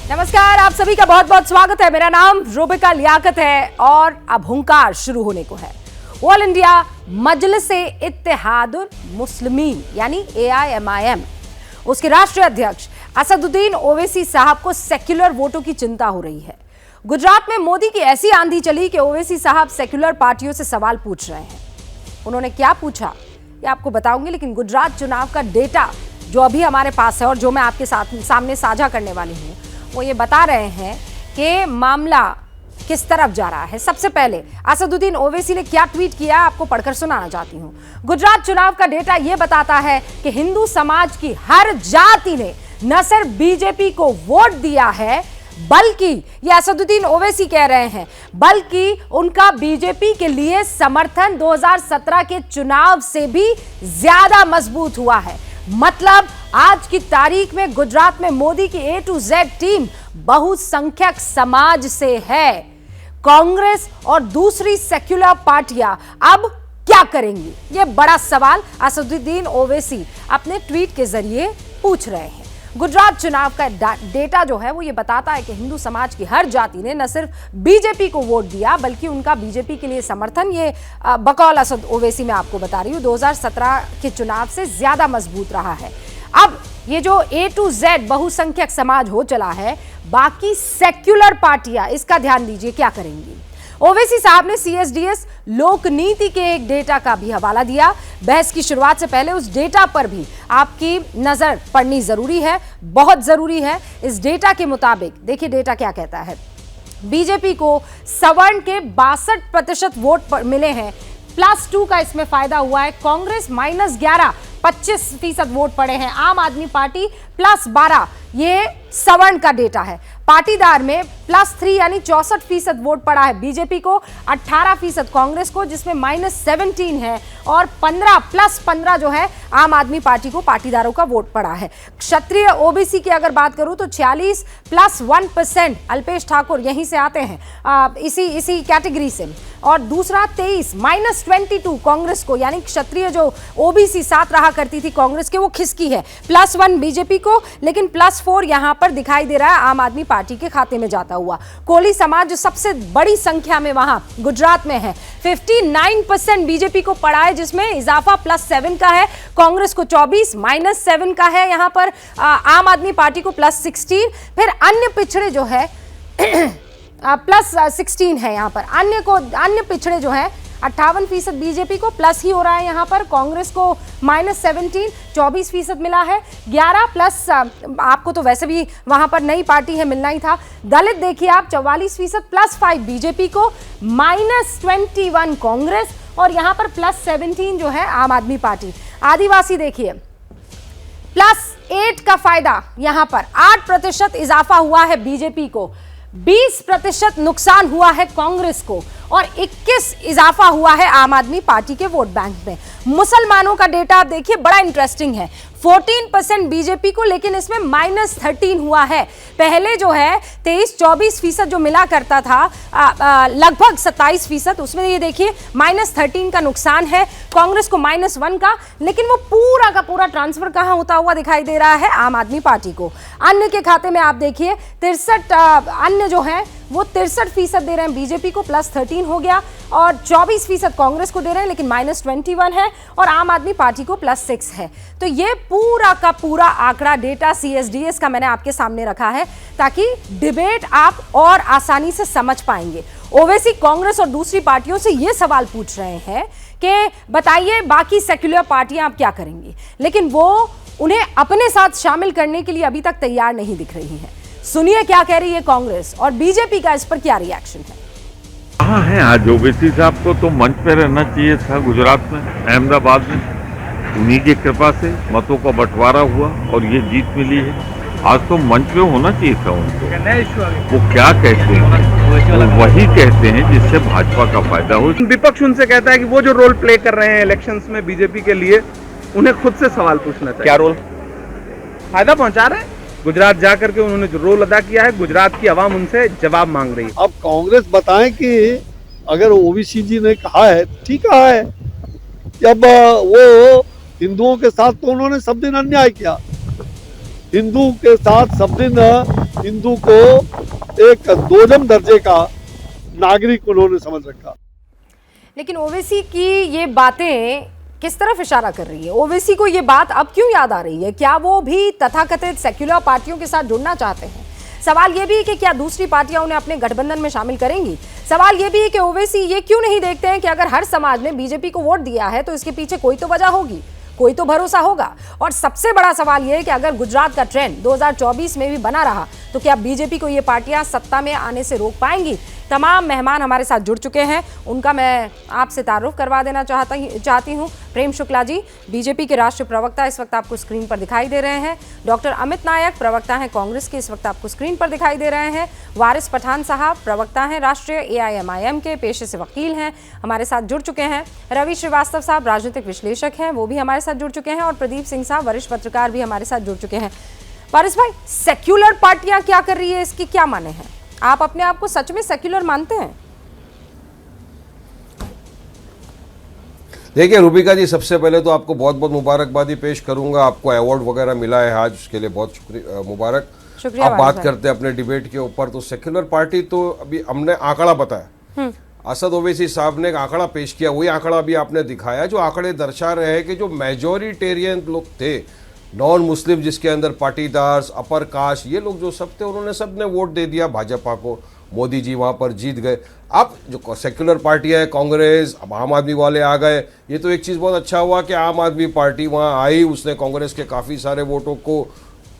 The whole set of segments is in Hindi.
नमस्कार, आप सभी का बहुत बहुत स्वागत है। मेरा नाम रूबिका लियाकत है और अब हुंकार शुरू होने को है। ऑल इंडिया मजलिस-ए-इत्तेहादुल मुस्लिमीन यानी AIMIM, उसके राष्ट्रीय अध्यक्ष असदुद्दीन ओवैसी साहब को सेक्युलर वोटों की चिंता हो रही है। गुजरात में मोदी की ऐसी आंधी चली कि ओवैसी साहब सेक्युलर पार्टियों से सवाल पूछ रहे हैं। उन्होंने क्या पूछा ये आपको बताऊंगी, लेकिन गुजरात चुनाव का डेटा जो अभी हमारे पास है और जो मैं आपके सामने साझा करने वाली हूँ, वो ये बता रहे हैं कि मामला किस तरफ जा रहा है। सबसे पहले असदुद्दीन ओवैसी ने क्या ट्वीट किया, आपको पढ़कर सुनाना चाहती हूँ। गुजरात चुनाव का डेटा ये बताता है कि हिंदू समाज की हर जाति ने न सिर्फ बीजेपी को वोट दिया है, बल्कि ये असदुद्दीन ओवैसी कह रहे हैं, बल्कि उनका बीजेपी के लिए समर्थन 2017 के चुनाव से भी ज्यादा मजबूत हुआ है। मतलब आज की तारीख में गुजरात में मोदी की A to Z टीम बहुसंख्यक समाज से है। कांग्रेस और दूसरी सेक्युलर पार्टियां अब क्या करेंगी, यह बड़ा सवाल असदुद्दीन ओवैसी अपने ट्वीट के जरिए पूछ रहे हैं। गुजरात चुनाव का डेटा जो है वो ये बताता है कि हिंदू समाज की हर जाति ने न सिर्फ बीजेपी को वोट दिया, बल्कि उनका बीजेपी के लिए समर्थन, ये बकौल असद ओवैसी मैं आपको बता रही हूँ, 2017 के चुनाव से ज्यादा मजबूत रहा है। अब ये जो A to Z बहुसंख्यक समाज हो चला है, बाकी सेक्युलर पार्टियां इसका ध्यान दीजिए क्या करेंगी। ओवैसी साहब ने CSDS लोकनीति के एक डेटा का भी हवाला दिया। बहस की शुरुआत से पहले उस डेटा पर भी आपकी नजर पड़नी जरूरी है, बहुत जरूरी है। इस डेटा के मुताबिक देखिए डेटा क्या कहता है। बीजेपी को सवर्ण के 62% वोट मिले हैं, +2 का इसमें फायदा हुआ है। कांग्रेस -11 25% वोट पड़े हैं। आम आदमी पार्टी +12, ये सवर्ण का डेटा है। पाटीदार में +3 यानी 64% वोट पड़ा है बीजेपी को, 18% कांग्रेस को, जिसमें -17 है, और 15 जो है आम आदमी पार्टी को पाटीदारों का वोट पड़ा है। क्षत्रिय OBC की अगर बात करूं तो 46 +1%, अल्पेश ठाकुर यहीं से आते हैं, इसी कैटेगरी से, और दूसरा 23 -22 कांग्रेस को, यानी क्षत्रिय जो OBC साथ रहा करती थी कांग्रेस के, वो खिसकी है। +1 बीजेपी को, लेकिन +4 यहां पर दिखाई दे रहा है आम आदमी पार्टी के खाते में जाता हुआ। कोली समाज जो सबसे बड़ी संख्या में वहां गुजरात में है, 59% बीजेपी को पड़ा है, जिसमें इजाफा +7 का है। कांग्रेस को 24 -7 का है यहां पर, आम आदमी पार्टी को +16, फिर अन्य पिछड़े जो है +16 है यहां पर। अन्य पिछड़े जो है 58% बीजेपी को प्लस ही हो रहा है यहां पर। कांग्रेस को -17 24% मिला है। 11 प्लस आपको तो वैसे भी वहां पर नई पार्टी है, मिलना ही था। दलित देखिए आप 44% +5 बीजेपी को, -21 कांग्रेस, और यहां पर +17 जो है आम आदमी पार्टी। आदिवासी देखिए +8 का फायदा, यहां पर 8% इजाफा हुआ है बीजेपी को, 20% नुकसान हुआ है कांग्रेस को, और 21 इजाफा हुआ है आम आदमी पार्टी के वोट बैंक में। मुसलमानों का डेटा आप देखिए, बड़ा इंटरेस्टिंग है। 14% बीजेपी को, लेकिन इसमें -13 हुआ है। पहले जो है 23-24% जो मिला करता था, लगभग 27%, उसमें ये देखिए -13 का नुकसान है। कांग्रेस को -1 का, लेकिन वो पूरा का पूरा ट्रांसफर कहां होता हुआ दिखाई दे रहा है, आम आदमी पार्टी को। अन्य के खाते में आप देखिए 63, अन्य जो है वो 63% दे रहे हैं बीजेपी को, +13 हो गया, और 24% कांग्रेस को दे रहे हैं, लेकिन -21 है, और आम आदमी पार्टी को +6 है। तो ये पूरा का पूरा आंकड़ा डेटा CSDS का मैंने आपके सामने रखा है, ताकि डिबेट आप और आसानी से समझ पाएंगे। ओवैसी कांग्रेस और दूसरी पार्टियों से ये सवाल पूछ रहे हैं कि बताइए बाकी सेक्युलर पार्टियां आप क्या करेंगी, लेकिन वो उन्हें अपने साथ शामिल करने के लिए अभी तक तैयार नहीं दिख रही हैं। सुनिए क्या कह रही है कांग्रेस, और बीजेपी का इस पर क्या रिएक्शन है। कहाँ है आज ओवैसी साहब को? तो मंच पे रहना चाहिए था गुजरात में, अहमदाबाद में। उन्हीं की कृपा से मतों का बंटवारा हुआ और ये जीत मिली है। आज तो मंच पे होना चाहिए था उनको। वो क्या कहते हैं, वो वही कहते हैं जिससे भाजपा का फायदा हो। विपक्ष उनसे कहता है कि वो जो रोल प्ले कर रहे हैं इलेक्शंस में बीजेपी के लिए, उन्हें खुद से सवाल पूछना चाहिए। क्या रोल? फायदा पहुंचा रहे हैं। गुजरात जाकर के उन्होंने जो रोल अदा किया है, गुजरात की आवाम उनसे जवाब मांग रही है। अब कांग्रेस बताएं कि अगर ओबीसी जी ने कहा है, ठीक कहा है, जब वो हिंदुओं के साथ तो उन्होंने सब दिन अन्याय किया, हिंदू के साथ सब दिन हिंदू को एक दोजम दर्जे का नागरिक उन्होंने समझ रखा। लेकिन ओवैसी की ये बातें किस तरफ इशारा कर रही है? ओवैसी को ये बात अब क्यों याद आ रही है? क्या वो भी तथाकथित सेक्युलर पार्टियों के साथ जुड़ना चाहते हैं? सवाल ये भी है कि क्या दूसरी पार्टियां उन्हें अपने गठबंधन में शामिल करेंगी? सवाल ये भी है कि ओवैसी ये क्यों नहीं देखते हैं कि अगर हर समाज ने बीजेपी को वोट दिया है तो इसके पीछे कोई तो वजह होगी, कोई तो भरोसा होगा। और सबसे बड़ा सवाल यह है कि अगर गुजरात का ट्रेंड 2024 में भी बना रहा तो क्या बीजेपी को ये पार्टियां सत्ता में आने से रोक पाएंगी? तमाम मेहमान हमारे साथ जुड़ चुके हैं, उनका मैं आपसे तारुफ करवा देना चाहती हूं। प्रेम शुक्ला जी, बीजेपी के राष्ट्रीय प्रवक्ता, इस वक्त आपको स्क्रीन पर दिखाई दे रहे हैं। डॉक्टर अमित नायक, प्रवक्ता हैं कांग्रेस के, इस वक्त आपको स्क्रीन पर दिखाई दे रहे हैं। वारिस पठान साहब, प्रवक्ता हैं राष्ट्रीय AIMIM के, पेशे से वकील हैं, हमारे साथ जुड़ चुके हैं। रवि श्रीवास्तव साहब राजनीतिक विश्लेषक हैं, वो भी हमारे साथ जुड़ चुके हैं। और प्रदीप सिंह साहब वरिष्ठ पत्रकार भी हमारे साथ जुड़ चुके हैं। वारिस भाई, सेक्युलर पार्टियां क्या कर रही है, इसकी क्या माने हैं? आप अपने आप को सच में सेक्युलर मानते हैं? देखिए रूबिका जी, सबसे पहले तो आपको बहुत बहुत मुबारकबादी पेश करूंगा। आपको अवार्ड वगैरह मिला है आज, उसके लिए बहुत मुबारक। शुक्रिया। आप बात करते हैं अपने डिबेट के ऊपर, तो सेक्युलर पार्टी तो अभी हमने आंकड़ा बताया, असद ओवैसी साहब ने एक आंकड़ा पेश किया, वही आंकड़ा अभी आपने दिखाया। जो आंकड़े दर्शा रहे हैं कि जो मेजोरिटेरियन लोग थे, नॉन मुस्लिम, जिसके अंदर पाटीदार्स, अपर कास्ट, ये लोग जो सब थे, उन्होंने सब ने वोट दे दिया भाजपा को। मोदी जी वहाँ पर जीत गए। अब जो सेक्युलर पार्टियाँ है, कांग्रेस, अब आम आदमी वाले आ गए। ये तो एक चीज़ बहुत अच्छा हुआ कि आम आदमी पार्टी वहाँ आई, उसने कांग्रेस के काफ़ी सारे वोटों को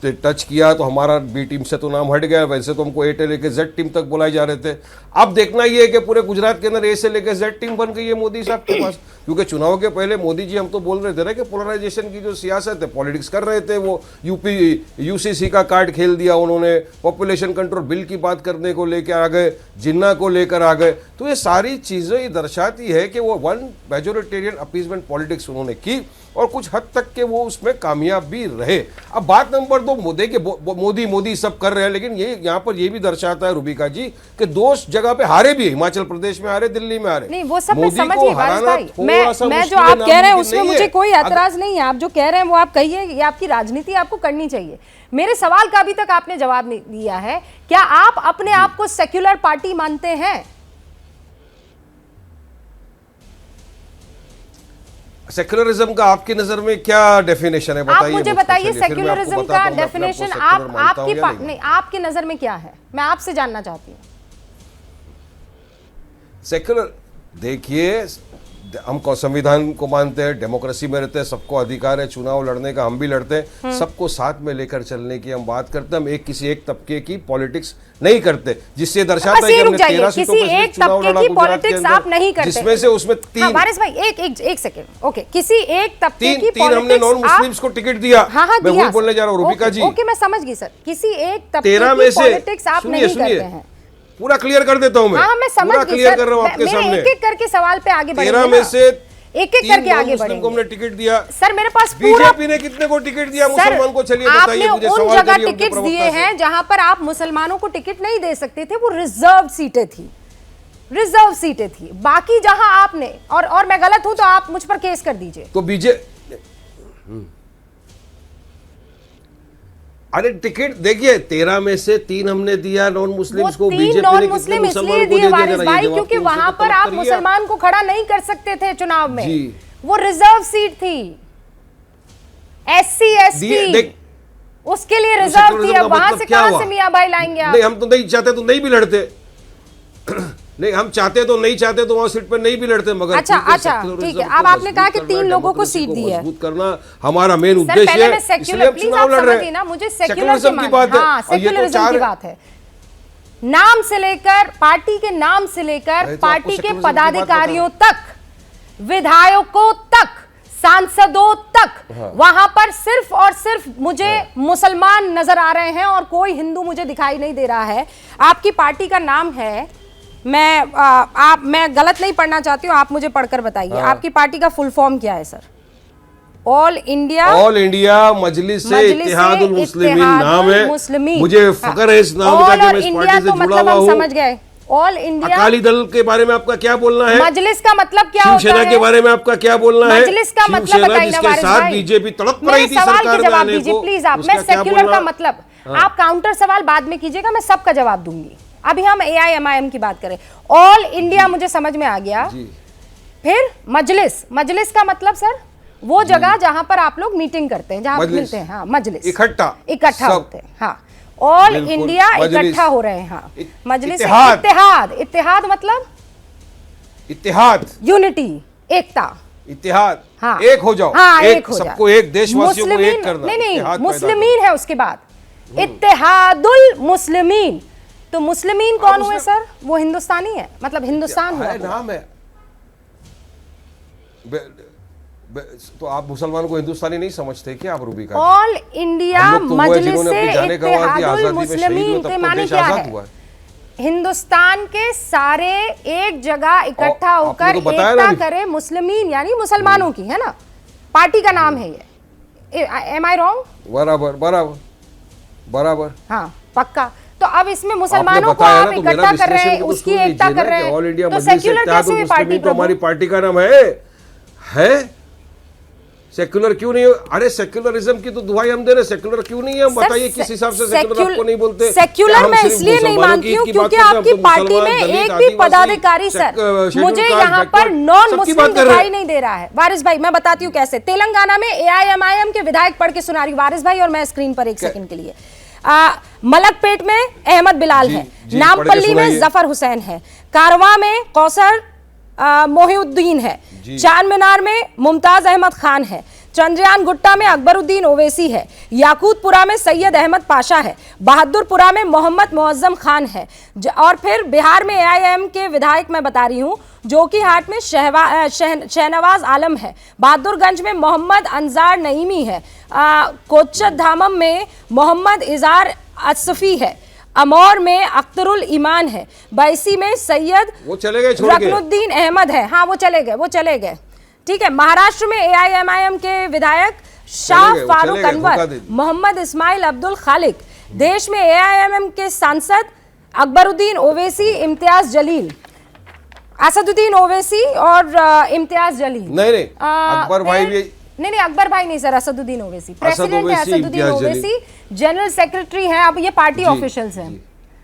टच किया, तो हमारा बी टीम से तो नाम हट गया। वैसे तो हमको A से लेकर Z टीम तक बुलाए जा रहे थे। अब देखना ये है कि पूरे गुजरात के अंदर A से लेकर Z टीम बन गई है मोदी साहब के पास, क्योंकि चुनाव के पहले मोदी जी हम तो बोल रहे थे ना कि पोलराइजेशन की जो सियासत है, पॉलिटिक्स कर रहे थे, वो UCC का कार्ड खेल दिया उन्होंने, पॉपुलेशन कंट्रोल बिल की बात करने को लेकर आ गए, जिन्ना को लेकर आ गए। तो ये सारी चीज़ें ये दर्शाती है कि वो वन मेजोरिटेरियन अपीजमेंट पॉलिटिक्स उन्होंने की और कुछ हद तक के वो उसमें कामयाब भी रहे। अब बात नंबर 2, मोदी सब कर रहे हैं, लेकिन ये यहाँ पर ये भी दर्शाता है रूबिका जी कि 2 जगह पे हारे भी, हिमाचल प्रदेश में हारे, दिल्ली में हारे। नहीं, वो सब मैं समझ गई वारिस भाई। मैं जो आप कह रहे हैं उसमें मुझे कोई एतराज नहीं है। आप जो कह रहे हैं वो आप कहिए, ये आपकी राजनीति आपको करनी चाहिए। मेरे सवाल का अभी तक आपने जवाब नहीं दिया है। क्या आप अपने आप को सेक्युलर पार्टी मानते हैं? सेक्युलरिज्म का आपकी नजर में क्या डेफिनेशन है, बताइए। आप मुझे बताइए सेक्युलरिज्म का डेफिनेशन आपकी नजर में क्या है? मैं आपसे जानना चाहती हूँ। सेक्युलर, देखिए हम संविधान को मानते हैं, डेमोक्रेसी में रहते हैं, सबको अधिकार है चुनाव लड़ने का, हम भी लड़ते हैं, सबको साथ में लेकर चलने की हम बात करते हैं। हम किसी एक तबके की पॉलिटिक्स नहीं करते, जिससे दर्शाता है कि हमने 13 सीटों पे चुनाव लड़ा गुजरात के अंदर, जिसमें से उसमें 3 वारिस भाई एक सेकंड, ओके, किसी एक तबके की तीन हमने नॉन मुस्लिम्स को टिकट दिया। मैं वही बोलने जा रहा हूँ रूबिका जी। ओके, मैं समझ गई सर। किसी एक तबके की पॉलिटिक्स आप नहीं करते हैं। पूरा क्लियर कर देता हूं मैं। हाँ, मैं समझ गई, क्लियर कर रहा हूं आपके सामने। एक-एक करके सवाल पे आगे बढ़ेंगे। 13 में से एक-एक करके आगे बढ़ेंगे। हमने टिकट दिया सर, मेरे पास बीजेपी ने कितने को टिकट दिया मुसलमान को? चलिए बताइए मुझे। आपने उन जगह टिकट दिए हैं जहां पर आप मुसलमानों को टिकट नहीं दे सकते थे, वो रिजर्व सीटें थी। बाकी जहां आपने, और मैं गलत हूं तो आप मुझ पर केस कर दीजिए। तो अरे टिकट देखिए, 13 में से 3 हमने दिया नॉन मुस्लिम्स को। बीजेपी नॉन मुस्लिम इसलिए दिए वारिस भाई क्योंकि वहां पर आप मुसलमान को खड़ा नहीं कर सकते थे चुनाव में, वो रिजर्व सीट थी, SC ST उसके लिए रिजर्व थी। अब वहां से कहां से मियां भाई लाएंगे आप? नहीं, हम तो नहीं चाहते तो नहीं भी लड़ते। नहीं, हम चाहते तो नहीं चाहते तो वहां सीट पर नहीं भी लड़ते, मगर अच्छा ठीक है। अब आपने कहा कि 3 लोगों को सीट दी है, मजबूत करना हमारा मेन उद्देश्य है, इसलिए हम चुनाव लड़ रहे हैं। मुझे सेक्युलरिज्म की बात है, सेक्युलरिज्म की बात है। नाम से लेकर, पार्टी के नाम से लेकर, पार्टी के पदाधिकारियों तक, विधायकों तक, सांसदों तक, वहां पर सिर्फ और सिर्फ मुझे मुसलमान नजर आ रहे हैं और कोई हिंदू मुझे दिखाई नहीं दे रहा है। आपकी पार्टी का नाम है, मैं गलत नहीं पढ़ना चाहती हूँ, आप मुझे पढ़कर बताइए। आपकी पार्टी का फुल फॉर्म क्या है सर? ऑल इंडिया मजलिस इत्तेहादुल मुस्लिमीन नाम है। मुझे फख्र है इस नाम का कि मैं इस पार्टी से जुड़ा हुआ हूं। समझ गए। ऑल इंडिया अकाली दल के बारे में आपका क्या बोलना है? मजलिस का मतलब क्या होता है? शिवसेना के बारे में आपका क्या बोलना है? मजलिस का मतलब बताइए ना वारिस भाई। बीजेपी तड़प मेरे रही थी सवाल सरकार के में जवाब आने दीजिए को, प्लीज आप। उसका मैं क्या सेक्युलर बोलना? का मतलब आप काउंटर सवाल बाद में कीजिएगा, मैं सबका जवाब दूंगी। अभी हम AIMIM की बात करें। ऑल इंडिया मुझे समझ में आ गया। फिर मजलिस का मतलब सर वो जगह जहां पर आप लोग मीटिंग करते हैं, जहां मिलते हैं। हाँ, मजलिस इकट्ठा होते हैं। हाँ, ऑल इंडिया इकट्ठा हो रहे हैं। हाँ, मजलिस इत्तेहाद मतलब इत्तेहाद, यूनिटी, एकता, इत्तेहाद। हाँ, एक हो जाओ। हाँ, एक हो सबको एक देशवासियों को एक करना। नहीं, मुस्लिमीन है उसके बाद इत्तेहादुल मुस्लिमीन। तो मुस्लिमीन कौन हुए सर? वो हिंदुस्तानी है, मतलब हिंदुस्तान हुआ नाम है। तो आप मुसलमानों को हिंदुस्तानी नहीं समझते क्या आप रूबी का? ऑल इंडिया मजलिस से इत्तेहादुल मुस्लिमीन के माने क्या है? हिंदुस्तान के सारे एक जगह इकट्ठा होकर एकता करे। मुस्लिमीन यानी मुसलमानों की, है ना? पार्टी का नाम है ये। Am I wrong? बराबर। हाँ, पक्का। तो अब इसमें मुसलमानों को आप इकट्ठा कर रहे हैं, उसकी एकता कर रहे हैं, ऑल इंडिया तो सेक्युलर कैसे हुई पार्टी? तो हमारी पार्टी का नाम है सेक्युलर क्यों नहीं? अरे सेक्युलरिज्म की तो दुहाई हम दे रहे, सेक्युलर क्यों नहीं है? हम बताइए किस हिसाब से सेक्युलर आपको नहीं बोलते? सेक्युलर मैं इसलिए नहीं मानती हूँ क्योंकि आपकी पार्टी में एक भी पदाधिकारी सर मुझे यहाँ पर नॉन मुस्लिम दिखाई नहीं दे रहा है। वारिस भाई मैं बताती हूँ कैसे। तेलंगाना में AIMIM के विधायक पढ़ के सुना रही वारिस भाई, और मैं स्क्रीन पर एक सेकंड के लिए। मलकपेट में अहमद बिलाल है, नामपल्ली में जफर हुसैन है, कारवा में कौसर मोहिउद्दीन है, चार मीनार में मुमताज अहमद खान है, चंद्रयान गुट्टा में अकबरुद्दीन ओवैसी है, याकूतपुरा में सैयद अहमद पाशा है, बहादुरपुरा में मोहम्मद मुअज्जम खान है, और फिर बिहार में AIM के विधायक मैं बता रही हूँ जोकीहाट में शहनवाज आलम है, बहादुरगंज में मोहम्मद अंजार नईमी है, कोच्चत धामम में मोहम्मद इजार असफी है, अमौर में अख्तरुल ईमान है, बैसी में सैयद रकनुद्दीन अहमद है। हाँ, वो चले गए। ठीक है। महाराष्ट्र में AIMIM के विधायक शाह फारूक अनवर, मोहम्मद इस्माइल अब्दुल खालिक, देश में AIMIM के सांसद अकबरुद्दीन ओवैसी, इम्तियाज जलील, असदुद्दीन ओवैसी और इम्तियाज जलील। नहीं अकबर भाई भी नहीं, अकबर भाई नहीं सर, असदुद्दीन ओवैसी प्रेसिडेंट है, असदुद्दीन ओवैसी जनरल सेक्रेटरी है। अब ये पार्टी ऑफिशियल्स हैं।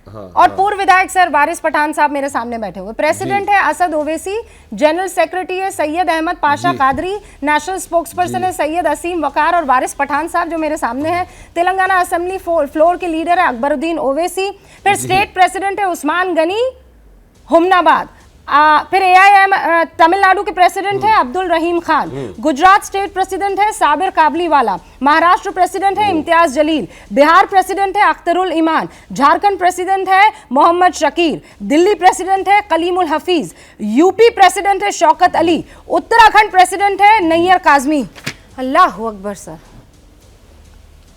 हाँ, और पूर्व विधायक सर वारिस पठान साहब मेरे सामने बैठे हुए। प्रेसिडेंट है असद ओवैसी, जनरल सेक्रेटरी है सैयद अहमद पाशा कादरी, नेशनल स्पोक्सपर्सन है सैयद असीम वकार, और वारिस पठान साहब जो मेरे सामने हैं तेलंगाना असेंबली फ्लोर के लीडर है अकबरुद्दीन ओवैसी। फिर स्टेट प्रेसिडेंट है उस्मान गनी हुमनाबाद। फिर AIM तमिलनाडु के प्रेसिडेंट है अब्दुल रहीम खान, गुजरात स्टेट प्रेसिडेंट है साबिर काबलीवाला, महाराष्ट्र प्रेसिडेंट है इम्तियाज जलील, बिहार प्रेसिडेंट है अख्तरुल ईमान, झारखंड प्रेसिडेंट है मोहम्मद शकीर, दिल्ली प्रेसिडेंट है कलीमुल हफीज, यूपी प्रेसिडेंट है शौकत अली, उत्तराखंड प्रेसिडेंट है नैयर काजमी। अल्लाह अकबर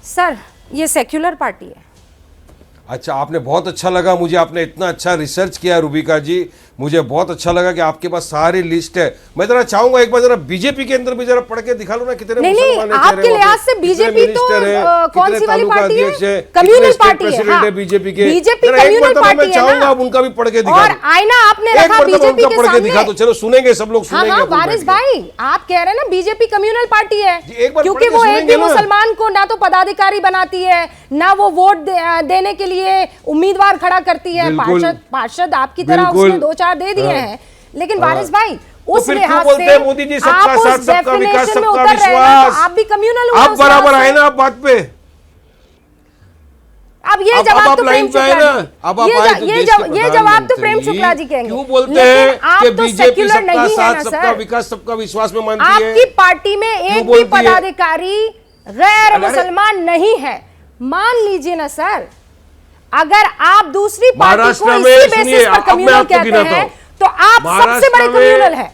सर ये सेक्युलर पार्टी है। अच्छा, आपने बहुत अच्छा लगा मुझे, आपने इतना अच्छा रिसर्च किया रूबिका जी, मुझे बहुत अच्छा लगा कि आपके पास सारी लिस्ट है। मैं जरा चाहूंगा एक बार जरा बीजेपी के अंदर भी जरा पढ़ के दिखा लो ना कितने मुसलमान हैं। आपके लिहाज से बीजेपी तो कौन सी वाली पार्टी है? कम्युनल पार्टी है। बीजेपी के बीजेपी कम्युनल पार्टी है। चाहूंगा आप उनका भी पढ़ के दिखा और आईना आपने रखा बीजेपी के सामने, दिखा दो, चलो सुनेंगे सब लोग सुनेंगे। हाँ, वारिस भाई आप कह रहे हैं ना बीजेपी कम्युनल पार्टी है, क्योंकि वो एक भी मुसलमान को ना तो पदाधिकारी बनाती है, ना वो वोट देने के लिए उम्मीदवार खड़ा करती है। पार्षद आपकी तरह उसने 2-4 दे दिए हैं। लेकिन वारिस भाई उस लिहाज से मोदी जी सबका साथ सबका विकास सबका विश्वास, आप भी कम्युनल आप बराबर आए ना आप बात पे। अब ये जवाब तो प्रेम शुक्ला जी, ये जवाब तो प्रेम शुक्ला जी कहेंगे। क्यों बोलते हैं कि तो बीजेपी सबका साथ सबका विकास सबका विश्वास में मानती है? आपकी पार्टी में एक भी पदाधिकारी गैर मुसलमान नहीं है, मान लीजिए ना सर। अगर आप दूसरी पार्टी को इसी बेसिस पर कम्युनल कहते हैं तो आप सबसे बड़े कम्युनल हैं।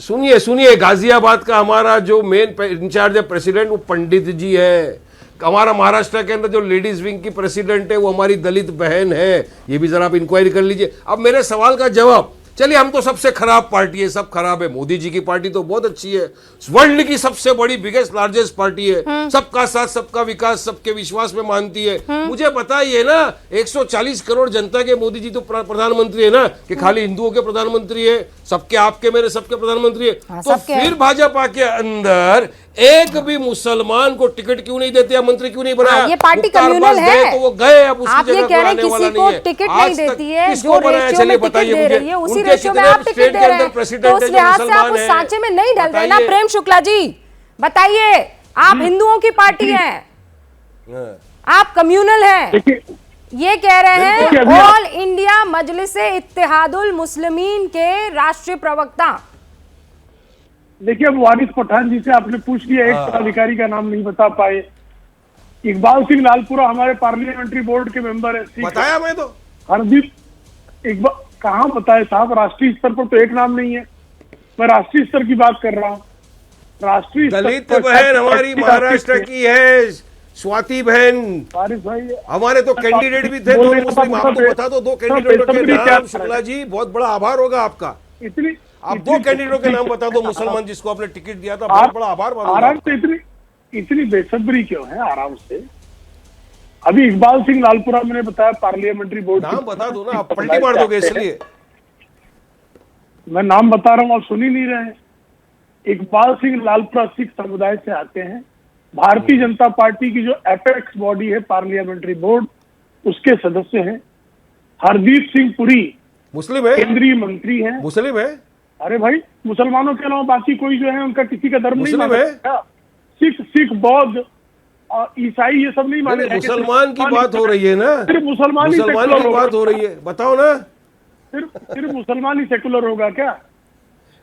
सुनिए गाजियाबाद का हमारा जो मेन इंचार्ज है प्रेसिडेंट वो पंडित जी है। हमारा महाराष्ट्र के अंदर जो लेडीज विंग की प्रेसिडेंट है वो हमारी दलित बहन है। ये भी जरा आप इंक्वायरी कर लीजिए। अब मेरे सवाल का जवाब चलिए हम तो सबसे खराब पार्टी है, सब खराब है। मोदी जी की पार्टी तो बहुत अच्छी है, वर्ल्ड की सबसे बड़ी बिगेस्ट लार्जेस्ट पार्टी है, सबका साथ सबका विकास सबके विश्वास में मानती है। मुझे पता ही है ना 140 करोड़ जनता के मोदी जी तो प्रधानमंत्री है ना, कि खाली हिंदुओं के प्रधानमंत्री है, सबके आपके मेरे सबके प्रधानमंत्री है। तो फिर भाजपा के अंदर एक भी मुसलमान को टिकट क्यों नहीं देते या मंत्री क्यों नहीं बनाया? ये पार्टी कम्युनल है तो वो गए, अब उसकी आप ये जगह कह रहे हैं कोई आने वाला किसी को नहीं है। टिकट आज नहीं तक देती है, किसको जो बनाया? रेशियो चलिए में टिकट बताइए दे मुझे, रही है उसी उनके रेशियो में कितने आप टिकट स्टेट दे के रहे अंदर हैं, प्रेसिडेंट तो उस है जो लिहाज से आप मुसलमान उस है? सांचे में नहीं डल रहे ना। बताइए। प्रेम शुक्ला जी बताइए, आप हिंदुओं की पार्टी हैं, आप कम्युनल हैं, देखिए ये कह रहे हैं देखिए, अभी ऑल इंडिया मजलिस इत्तेहादुल मुस्लिमीन के राष्ट्रीय प्रवक्ता। देखिए, अब वारिस पठान जी से आपने पूछ लिया, एक पदाधिकारी का नाम नहीं बता पाए। इकबाल सिंह लालपुरा हमारे पार्लियामेंट्री बोर्ड के मेंबर है, ठीक है। बताया मैं तो। हरदीप इकबाल कहाँ बताए साहब, राष्ट्रीय स्तर पर तो एक नाम नहीं है। मैं राष्ट्रीय स्तर की बात कर रहा हूँ। राष्ट्रीय स्तर दलित पर बहन हमारी महाराष्ट्र की है, स्वाति बहन। वारिस भाई, हमारे तो कैंडिडेट भी थे बोल दो रहे मुस्लिम, हैं, आपको बता दो 2 कैंडिडेटों के बेसब्री क्या नाम। शुक्ला जी बहुत बड़ा आभार होगा आपका, इतनी आप 2 कैंडिडेटों के नाम बता दो मुसलमान जिसको आपने टिकट दिया था, बहुत बड़ा आभार मानूंगा आराम आपका। से इतनी बेसब्री क्यों है? आराम से। अभी इकबाल सिंह लालपुरा मैंने बताया पार्लियामेंट्री बोर्ड नाम बता दो ना, आप पलटी मार दोगे इसलिए। मैं नाम बता रहा हूं, आप सुन ही नहीं रहे हैं। इकबाल सिंह लालपुरा सिख समुदाय से आते हैं। भारतीय जनता पार्टी की जो एपेक्स बॉडी है पार्लियामेंट्री बोर्ड, उसके सदस्य हैं। हरदीप सिंह पुरी मुस्लिम है, केंद्रीय मंत्री हैं। मुस्लिम है, अरे भाई, मुसलमानों के अलावा बाकी कोई जो है उनका किसी का धर्म नहीं मुस्लिम माना है। जाता। सिख बौद्ध और ईसाई ये सब नहीं माने नहीं, जाएंगे। मुसलमान की बात हो रही है ना, सिर्फ मुसलमान ही मुसलमान सेकुलर की होगा। बात हो रही है, बताओ ना। सिर्फ मुसलमान ही सेकुलर होगा क्या?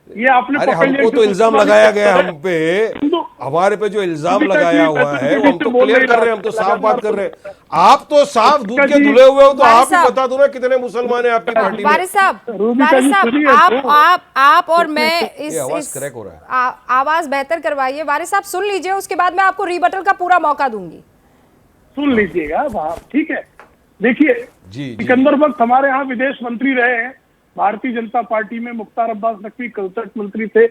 ये आपने अरे पकड़ लिया हमको कि तो इल्जाम मुसलमान लगाया ही गया सेकुलर हम पे, हिंदू- हमारे पे जो इल्जाम हिंदू लगाया का हुआ है वो हम तो बोल क्लियर नहीं कर रहे हैं, हम तो साफ बात कर रहे हैं। आप तो साफ दूध के जी, धुले हुए हो, तो वारिस आप ही साहब। बता दो ना कितने मुसलमान हैं आपकी पार्टी में। वारिस साहब, रूबी का वारिस जी साहब, सुनिए तो। आप और मैं ये आवाज इस क्रैक हो रहा है। आवाज बेहतर करवाइए। वारिस साहब सुन लीजिए, उसके बाद मैं आपको रिबटल का पूरा मौका दूंगी। सुन लीजिएगा वाह, ठीक है। देखिए, जी। सिकंदर वक्त हमारे यहाँ विदेश मंत्री रहे हैं भारतीय जनता पार्टी में। मुख्तार अब्बास नकवी कल्चर मंत्री थे,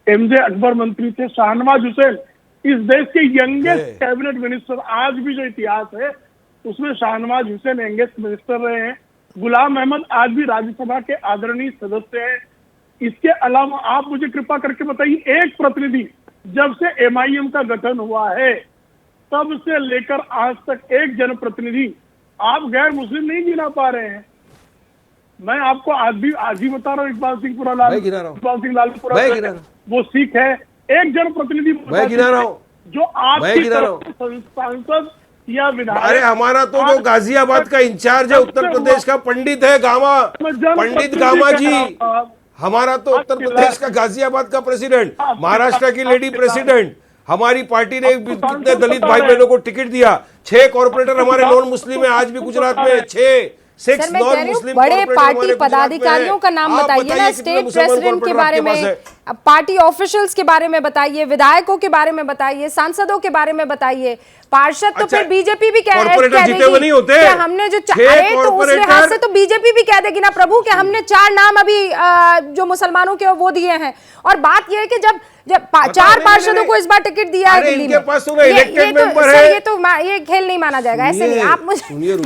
एमजे अकबर मंत्री थे, शाहनवाज हुसैन इस देश के यंगेस्ट कैबिनेट मिनिस्टर, आज भी जो इतिहास है उसमें शाहनवाज हुसैन यंगेस्ट मिनिस्टर रहे हैं। गुलाम अहमद आज भी राज्यसभा के आदरणीय सदस्य हैं। इसके अलावा आप मुझे कृपा करके बताइए, एक प्रतिनिधि जब से एमआईएम का गठन हुआ है तब से लेकर आज तक एक जनप्रतिनिधि आप गैर मुस्लिम नहीं गिना पा रहे हैं। मैं आपको आज ही बता रहा हूँ, इकबाल सिंह इकबाल सिंह लालपुरा वो सिख है। एक जनप्रतिनिधि मैं गिना रहा हूँ जो आपकी सांसद या विधायक। अरे हमारा तो जो गाजियाबाद का इंचार्ज है उत्तर प्रदेश का पंडित है गामा, पंडित गामा जी। हमारा तो उत्तर प्रदेश का गाजियाबाद का प्रेसिडेंट, महाराष्ट्र की लेडी प्रेसिडेंट। हमारी पार्टी ने कितने दलित भाई बहनों को टिकट दिया, 6 कॉर्पोरेटर हमारे नॉन मुस्लिम है आज भी गुजरात में, 6 नॉन मुस्लिम बड़े पार्टी पदाधिकारियों का नाम बताइए ना, स्टेट प्रेसिडेंट के बारे में, पार्टी ऑफिशियल्स के बारे में बताइए, विधायकों के बारे में बताइए, सांसदों के बारे में बताइए। पार्षद तो फिर बीजेपी भी कह देगी नहीं होते कि हमने जो तो उस लिहाज से तो बीजेपी भी कह देगी ना प्रभु कि हमने 4 नाम अभी जो मुसलमानों के वो दिए हैं। और बात यह है कि जब 4 पार्षदों को इस बार टिकट दिया है दिल्ली में, ये खेल नहीं माना जाएगा। ऐसे नहीं, आप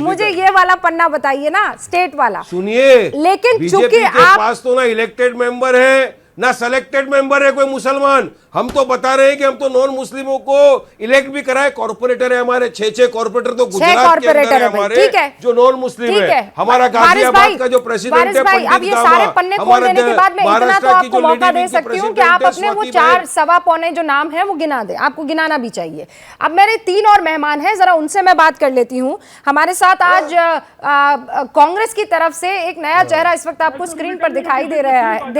मुझे ये वाला पन्ना बताइए ना, स्टेट वाला सुनिए। लेकिन चूंकि आप पास तो ना इलेक्टेड मेंबर है ना सेलेक्टेड मेंबर है कोई मुसलमान। हम तो बता रहे हैं कि हम तो नॉन मुस्लिमों को इलेक्ट भी कराए, कॉर्पोरेटर है हमारे 6 कॉर्पोरेटर तो गुजरात के अंदर है हमारे, ठीक है, जो नॉन मुस्लिम है। हमारा गाजियाबाद का जो प्रेसिडेंट है पंडित अब ये सारे पन्ने खोल देने के बाद मैं इतना तो आपको मौका दे सकती हूँ कि आप अपने वो 4 सवा पौने जो नाम है वो गिना दे, आपको गिनाना भी चाहिए। अब मेरे 3 और मेहमान हैं, जरा उनसे मैं बात कर लेती हूँ। हमारे साथ आज कांग्रेस की तरफ से एक नया चेहरा इस वक्त आपको स्क्रीन पर दिखाई दे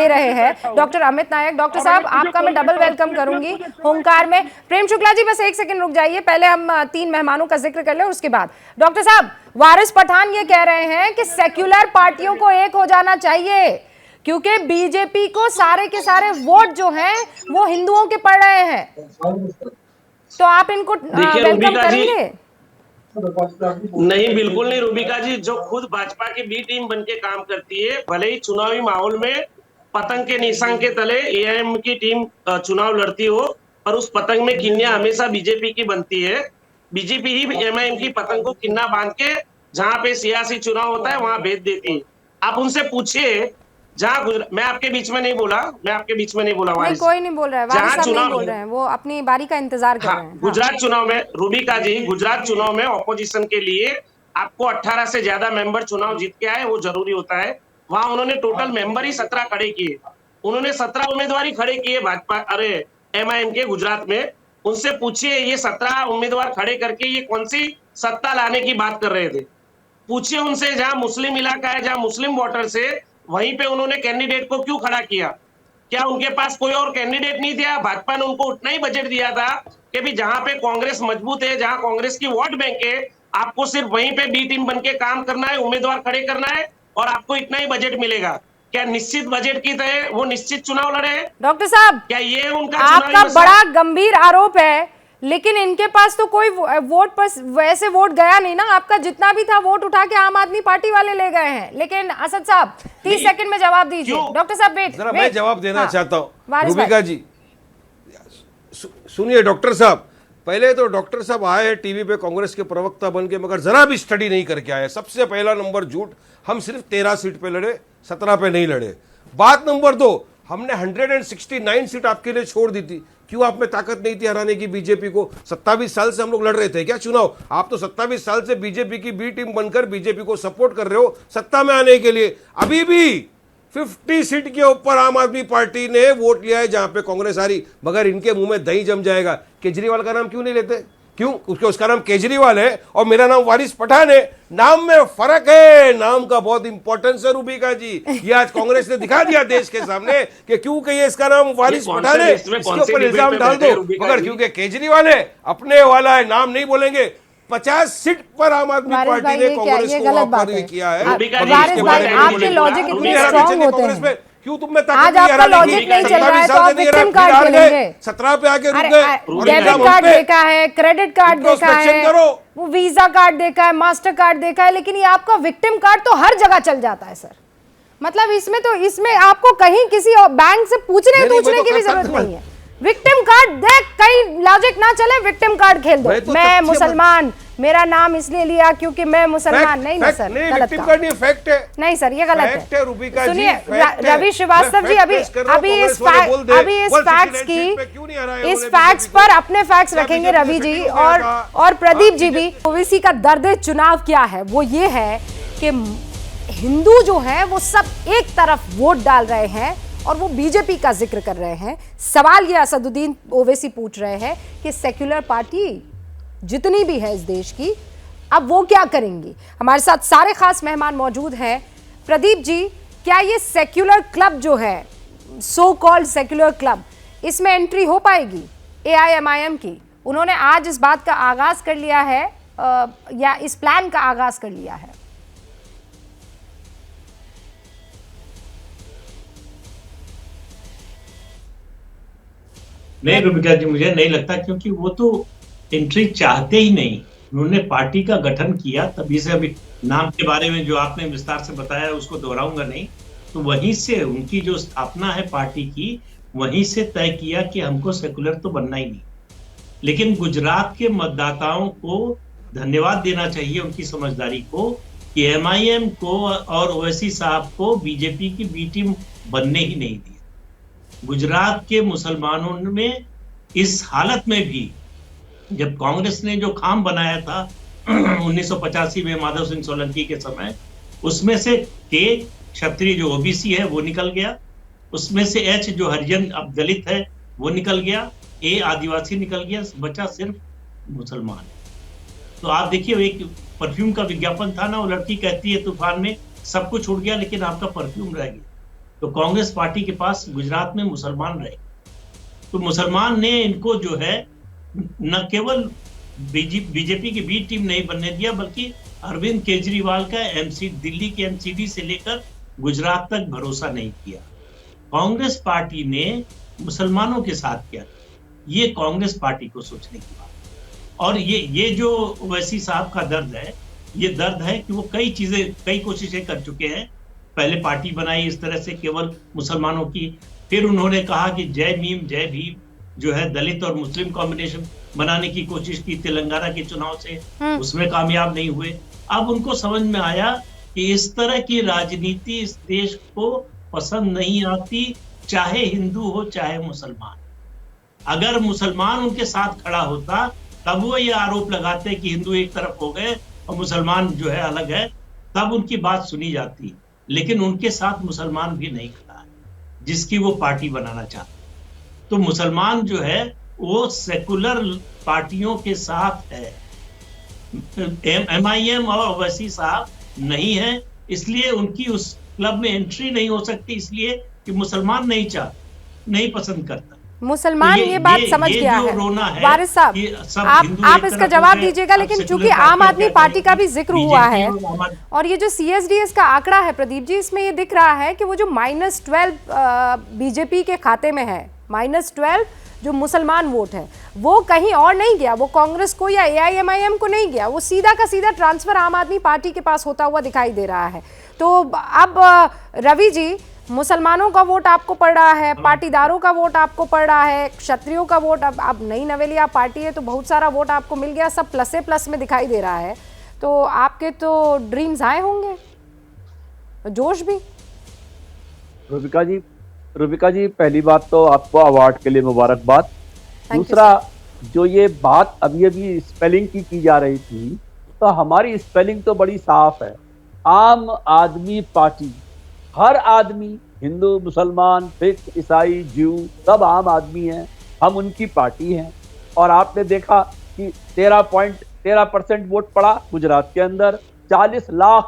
रहे हैं, डॉक्टर अमित नायक। डॉक्टर साहब, आपका मैं डबल वेलकम करूंगी होमकार में। प्रेम शुक्ला जी बस 1 सेकंड रुक जाइए, पहले हम 3 मेहमानों का जिक्र कर लें उसके बाद। डॉक्टर साहब, वारिस पठान ये कह रहे हैं कि सेक्युलर पार्टियों को एक हो जाना चाहिए क्योंकि बीजेपी को सारे के सारे वोट जो हैं वो हिंदुओं के पड़ रहे हैं, तो आप इनको वेलकम करेंगे? नहीं, बिल्कुल नहीं रूबिका जी। जो खुद भाजपा की बी टीम बन के काम करती है, भले ही चुनावी माहौल में पतंग के निशान के तले एआईएम की टीम चुनाव लड़ती हो, पर उस पतंग में किन्नियां हमेशा बीजेपी की बनती है। बीजेपी ही एमआईएम की पतंग को किन्ना बांध के जहां पे सियासी चुनाव होता है वहां भेज देती है। आप उनसे पूछिए, मैं आपके बीच में नहीं बोला, नहीं, वारिस। कोई नहीं बोल रहा है, वारिस जहां साहब नहीं चुनाव बोल रहे हैं, वो अपनी बारी का इंतजार कर रहे हाँ, हैं। गुजरात चुनाव में रूबिका जी, गुजरात चुनाव में ऑपोजिशन के लिए आपको 18 से ज्यादा मेंबर चुनाव जीत के आए, वो जरूरी होता है। वहां उन्होंने टोटल मेंबर ही 17 खड़े किए। उन्होंने 17 उम्मीदवार ही खड़े किए भाजपा एमआईएम के गुजरात में। उनसे पूछिए, ये 17 उम्मीदवार खड़े करके ये कौन सी सत्ता लाने की बात कर रहे थे? पूछिए उनसे, जहां मुस्लिम इलाका है, जहां मुस्लिम वोटर्स है, वहीं पे उन्होंने कैंडिडेट को क्यों खड़ा किया? क्या उनके पास कोई और कैंडिडेट नहीं था? भाजपा ने उनको उतना ही बजट दिया था कि भी जहां पे कांग्रेस मजबूत है, जहां कांग्रेस की वोट बैंक है, आपको सिर्फ वहीं पे बी टीम बन के काम करना है, उम्मीदवार खड़े करना है और आपको इतना ही बजट मिलेगा। क्या निश्चित बजट की तरह वो निश्चित चुनाव लड़े? डॉक्टर साहब, क्या ये उनका आपका बड़ा गंभीर आरोप है, लेकिन इनके पास तो कोई वोट पर वैसे वोट गया नहीं ना। आपका जितना भी था वोट उठा के आम आदमी पार्टी वाले ले गए हैं। लेकिन असद साहब 30 सेकंड में जवाब दीजिए। डॉक्टर साहब वेट, जरा मैं जवाब देना चाहता हूँ वारिस रूबिका जी। सुनिए डॉक्टर साहब, पहले तो डॉक्टर साहब आए टीवी पे कांग्रेस के प्रवक्ता बन के, मगर जरा भी स्टडी नहीं करके आए। सबसे पहला नंबर झूठ, हम सिर्फ 13 सीट पे लड़े, 17 पे नहीं लड़े। बात नंबर 2, हमने 169 सीट आपके लिए छोड़ दी थी। क्यों आप में ताकत नहीं थी हराने की बीजेपी को? 27 साल से हम लोग लड़ रहे थे क्या चुनाव? आप तो 27 साल से बीजेपी की बी टीम बनकर बीजेपी को सपोर्ट कर रहे हो सत्ता में आने के लिए। अभी भी 50 सीट के ऊपर आम आदमी पार्टी ने वोट लिया है जहां पे कांग्रेस हारी, मगर इनके मुंह में दही जम जाएगा। केजरीवाल का नाम क्यों नहीं लेते? क्यों? उसका नाम केजरीवाल है और मेरा नाम वारिस पठान है। नाम में फर्क है, नाम का बहुत इंपॉर्टेंस है रूबिका जी। ये आज कांग्रेस ने दिखा दिया देश के सामने कि क्यों कहिए इसका नाम वारिस पठान है, इसके ऊपर इल्जाम डाल दो। मगर क्योंकि केजरीवाल है, अपने वाला है, नाम नहीं बोलेंगे। 50 सीट पर आम आदमी पार्टी ने कांग्रेस को ऑफर किया है। आपके लॉजिक इतने स्ट्रांग होते हैं, क्यों तुम में आज आपका लॉजिक नहीं चल रहा है तो आप विक्टिम कार्ड खेलेंगे। 17 पे आके रुक गए। डेबिट कार्ड देखा है, क्रेडिट कार्ड देखा है, वो वीजा कार्ड देखा है, मास्टर कार्ड देखा है, लेकिन ये आपका विक्टिम कार्ड तो हर जगह चल जाता है सर। मतलब इसमें आपको कहीं किसी बैंक से पूछने की भी जरूरत नहीं है। विक्टिम कार्ड देख, कहीं लॉजिक ना चले, विक्टिम कार्ड खेल दो। मैं मुसलमान, मेरा नाम इसलिए लिया क्योंकि मैं मुसलमान। नहीं ना सर, गलत नहीं, फैक्ट है। नहीं सर, ये गलत है। सुनिए रवि श्रीवास्तव जी, अभी इस फैक्ट्स पर अपने फैक्ट्स रखेंगे रवि जी और प्रदीप जी भी। ओवैसी का दर्द चुनाव क्या है? वो ये है कि हिंदू जो है वो सब एक तरफ वोट डाल रहे हैं और वो बीजेपी का जिक्र कर रहे हैं। सवाल ये असदुद्दीन ओवैसी पूछ रहे हैं कि सेक्युलर पार्टी जितनी भी है इस देश की, अब वो क्या करेंगी? हमारे साथ सारे खास मेहमान मौजूद हैं। प्रदीप जी, क्या ये सेक्युलर क्लब जो है, सो कॉल्ड सेक्युलर क्लब, इसमें एंट्री हो पाएगी एआईएमआईएम की? उन्होंने आज इस बात का आगाज कर लिया है या इस प्लान का आगाज कर लिया है? नहीं रूबिका जी, मुझे नहीं लगता, क्योंकि वो तो एंट्री चाहते ही नहीं। उन्होंने पार्टी का गठन किया, तभी से अभी नाम के बारे में जो आपने विस्तार से बताया उसको दोहराऊंगा नहीं, तो वहीं से उनकी जो स्थापना है पार्टी की, वहीं से तय किया कि हमको सेकुलर तो बनना ही नहीं। लेकिन गुजरात के मतदाताओं को धन्यवाद देना चाहिए उनकी समझदारी को कि एमआईएम को और ओवैसी साहब को बीजेपी की बी टीम बनने ही नहीं दिया। गुजरात के मुसलमानों में इस हालत में भी, जब कांग्रेस ने जो खाम बनाया था 1985 में माधव सिंह सोलंकी के समय, उसमें से के क्षत्रिय जो ओबीसी है वो निकल गया, उसमें से एच जो हरिजन अब दलित है वो निकल गया, ए आदिवासी निकल गया, बचा सिर्फ मुसलमान। तो आप देखिए, एक परफ्यूम का विज्ञापन था ना, वो लड़की कहती है तूफान में सब कुछ उड़ गया लेकिन आपका परफ्यूम रह गया। तो कांग्रेस पार्टी के पास गुजरात में मुसलमान रहे, तो मुसलमान ने इनको जो है न केवल बीजेपी की बी टीम नहीं बनने दिया, बल्कि अरविंद केजरीवाल का दिल्ली के एमसीडी से लेकर गुजरात तक भरोसा नहीं किया। कांग्रेस पार्टी ने मुसलमानों के साथ किया, ये कांग्रेस पार्टी को सोचने की बात। और ये जो ओवैसी साहब का दर्द है, ये दर्द है कि वो कई कोशिशें कर चुके हैं। पहले पार्टी बनाई इस तरह से केवल मुसलमानों की, फिर उन्होंने कहा कि जय भीम जो है दलित और मुस्लिम कॉम्बिनेशन बनाने की कोशिश की तेलंगाना के चुनाव से, उसमें कामयाब नहीं हुए। अब उनको समझ में आया कि इस तरह की राजनीति इस देश को पसंद नहीं आती, चाहे हिंदू हो चाहे मुसलमान। अगर मुसलमान उनके साथ खड़ा होता तब वो ये आरोप लगाते कि हिंदू एक तरफ हो गए और मुसलमान जो है अलग है, तब उनकी बात सुनी जाती। लेकिन उनके साथ मुसलमान भी नहीं खड़ा है जिसकी वो पार्टी बनाना चाहते। तो मुसलमान जो है वो सेकुलर पार्टियों के साथ है, MIM और ओवैसी साहब नहीं है, इसलिए उनकी उस क्लब में एंट्री नहीं हो सकती, इसलिए कि मुसलमान नहीं पसंद करता। मुसलमान ये बात समझ गया है। वारिस साहब, आप इसका जवाब दीजिएगा, लेकिन चूंकि आम आदमी पार्टी का भी जिक्र हुआ है और ये जो CSDS का आंकड़ा है प्रदीप जी, इसमें ये दिख रहा है कि वो जो -12 बीजेपी के खाते में है, -12 जो मुसलमान वोट है, वो कहीं और नहीं गया, वो कांग्रेस को या AIMIM को नहीं गया, वो सीधा का सीधा ट्रांसफर आम आदमी पार्टी के पास होता हुआ दिखाई दे रहा है। तो अब रवि जी, मुसलमानों का वोट आपको पड़ रहा है, पाटीदारों का वोट आपको पड़ रहा है, क्षत्रियों का वोट, अब नई नवेलिया पार्टी है तो बहुत सारा वोट आपको मिल गया, सब प्लस में दिखाई दे रहा है। तो आपके तो ड्रीम्स आए होंगे, जोश भी। रूबिका जी, पहली बात तो आपको अवार्ड के लिए मुबारकबाद। दूसरा, जो ये बात अभी स्पेलिंग की जा रही थी, तो हमारी स्पेलिंग तो बड़ी साफ है। आम आदमी पार्टी, हर आदमी, हिंदू, मुसलमान, सिख, ईसाई, ज्यू, सब आम आदमी हैं, हम उनकी पार्टी हैं। और आपने देखा कि 13% वोट पड़ा गुजरात के अंदर। 40 लाख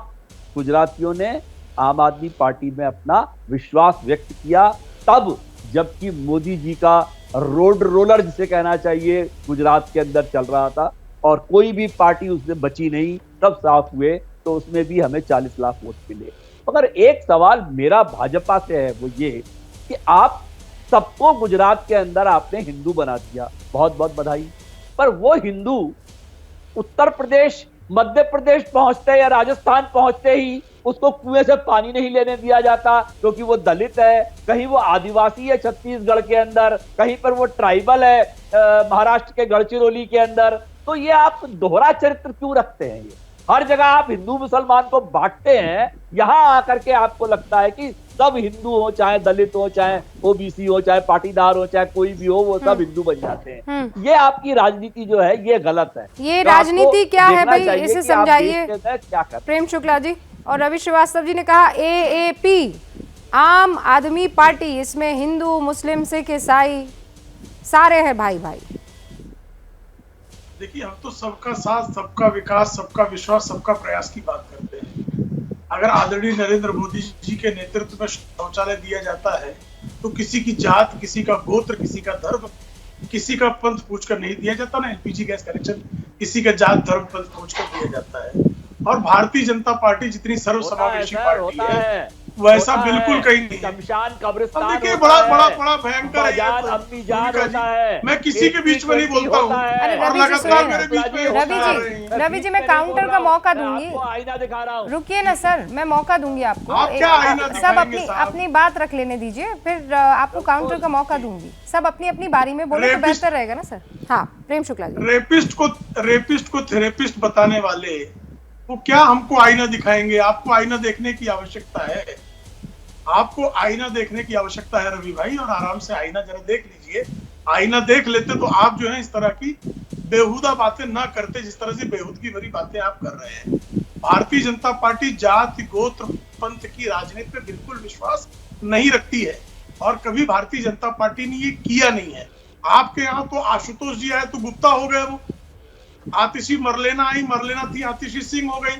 गुजरातियों ने आम आदमी पार्टी में अपना विश्वास व्यक्त किया, तब जबकि मोदी जी का रोड रोलर जिसे कहना चाहिए गुजरात के अंदर चल रहा था और कोई भी पार्टी उसमें बची नहीं, तब साफ हुए, तो उसमें भी हमें 40 लाख वोट मिले। मगर एक सवाल मेरा भाजपा से है, वो ये कि आप सबको गुजरात के अंदर आपने हिंदू बना दिया, बहुत बहुत बधाई। पर वो हिंदू उत्तर प्रदेश, मध्य प्रदेश पहुंचते या राजस्थान पहुंचते ही उसको कुएं से पानी नहीं लेने दिया जाता, क्योंकि वो दलित है, कहीं वो आदिवासी है छत्तीसगढ़ के अंदर, कहीं पर वो ट्राइबल है महाराष्ट्र के गढ़चिरौली के अंदर। तो ये आप दोहरा चरित्र क्यों रखते हैं? ये हर जगह आप हिंदू मुसलमान को बांटते हैं, यहां आकर के आपको लगता है कि सब हिंदू हो, चाहे दलित हो, चाहे OBC हो, चाहे पाटीदार हो, चाहे कोई भी हो, वो सब हिंदू बन जाते हैं। ये आपकी राजनीति जो है ये गलत है। ये राजनीति क्या है भाई, इसे समझाइए। क्या कर प्रेम शुक्ला जी और रवि श्रीवास्तव जी ने कहा AAP, आम आदमी पार्टी, इसमें हिंदू, मुस्लिम, सिख, ईसाई सारे हैं भाई भाई। देखिए, हम तो सबका साथ, सबका विकास, सबका विश्वास, सबका प्रयास की बात करते हैं। अगर आदरणीय नरेंद्र मोदी जी के नेतृत्व में शौचालय दिया जाता है तो किसी की जात, किसी का गोत्र, किसी का धर्म, किसी का पंथ पूछकर नहीं दिया जाता ना। LPG गैस कनेक्शन किसी का जात, धर्म, पंथ पूछकर दिया जाता है। और भारतीय जनता पार्टी जितनी सर्वसमावेशी पार्टी है वैसा बिल्कुल कहीं नहीं। शमशान, कब्रिस्तान, देखिए बड़ा भयंकर है। मैं किसी के बीच में नहीं बोलता हूँ। रवि जी, मैं काउंटर का मौका दूंगी। आईना दिखा रहा हूँ, रुकिए ना सर, मैं मौका दूंगी आपको। आप क्या आईना सब अपनी बात रख लेने दीजिए, फिर आपको काउंटर का मौका दूंगी। सब अपनी बारी में बोले तो बेहतर रहेगा ना सर। हाँ, प्रेम शुक्ला जी। रेपिस्ट को थेरेपिस्ट बताने वाले वो क्या हमको आईना दिखाएंगे? आपको आईना देखने की आवश्यकता है, आपको आईना देखने की आवश्यकता है रवि भाई, और आराम से आईना जरा देख लीजिए। आईना देख लेते तो आप जो है इस तरह की बेहुदा बातें ना करते, जिस तरह से बेहुदगी भरी बातें आप कर रहे हैं। भारतीय जनता पार्टी जाति, गोत्र, पंथ की राजनीति पे बिल्कुल विश्वास नहीं रखती है और कभी भारतीय जनता पार्टी ने ये किया नहीं है। आपके यहाँ तो आशुतोष जी आए तो गुप्ता हो गए, वो आतिशी मरलेना आई, मरलेना थी, आतिशी सिंह हो गई।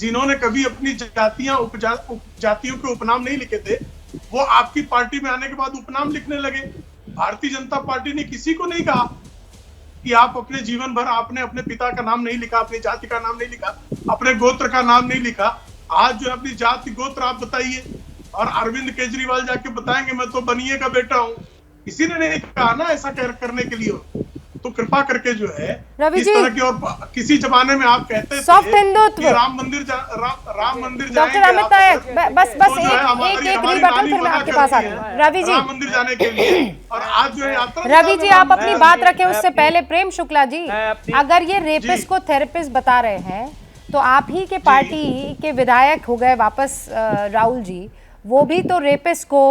जिन्होंने कभी अपनी जातियां, उपजातियों के उपनाम नहीं लिखे थे, वो आपकी पार्टी में आने के बाद उपनाम लिखने लगे। भारतीय जनता पार्टी ने किसी को नहीं कहा कि आप अपने जीवन भर आपने अपने पिता का नाम नहीं लिखा, अपनी जाति का नाम नहीं लिखा, अपने गोत्र का नाम नहीं लिखा। आज जो अपनी जाति गोत्र आप बताइए, और अरविंद केजरीवाल जाके बताएंगे मैं तो बनिए का बेटा हूँ। किसी ने नहीं कहा ना ऐसा करने के लिए। तो कृपा करके जो है रवि इस जी, तरह की, और किसी जमाने में आप कहते थे सॉफ्ट हिंदुत्व, कि राम मंदिर डॉक्टर अमित नायक, बस एक रीबटन फिर मैं आपके पास आती हूँ। रवि जी, राम मंदिर जाने के लिए, और आज जो है यात्रा, रवि जी आप अपनी बात रखें उससे पहले प्रेम शुक्ला जी, अगर ये रेपिस्ट को थेरेपिस्ट बता रहे हैं तो आप ही के पार्टी के विधायक हो गए वापस राहुल जी, वो भी तो रेपिस्ट को